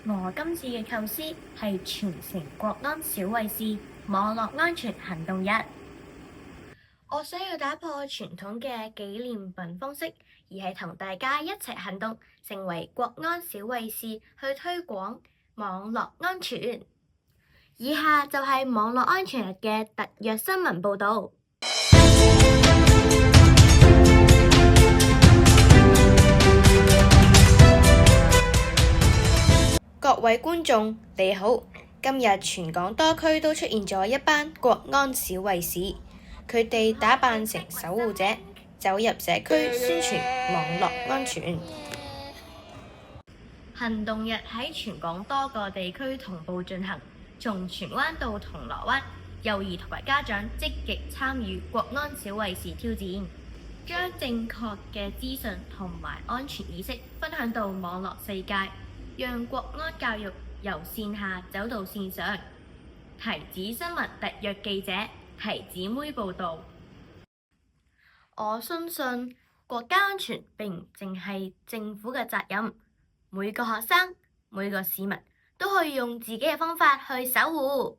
我今次嘅構思係傳承國安小衛士網絡安全行動日。我想要打破傳統嘅紀念品方式，而係同大家一齊行動，成為國安小衛士去推廣網絡安全。以下就係網絡安全日嘅特約新聞報導。各位觀眾，你好！今日全港多區都出現咗一班國安小衛士，佢哋打扮成守護者，走入社區宣傳網絡安全。行動日喺全港多個地區同步進行，從荃灣到銅鑼灣，幼兒同埋家長積極參與國安小衛士挑戰，將正確嘅資訊同埋安全意識分享到網絡世界，讓國安教育由線下走到線上。提子新聞特約記者提子妹報導。我相信國家安全並唔淨係政府嘅責任，每個學生、每個市民都可以用自己嘅方法去守護。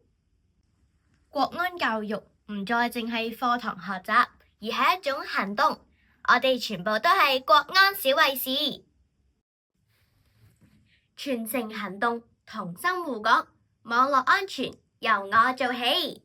國安教育唔再淨係課堂學習，而係一種行動。我哋全部都係國安小衛士。傳承行動，同心護港，網絡安全由我做起。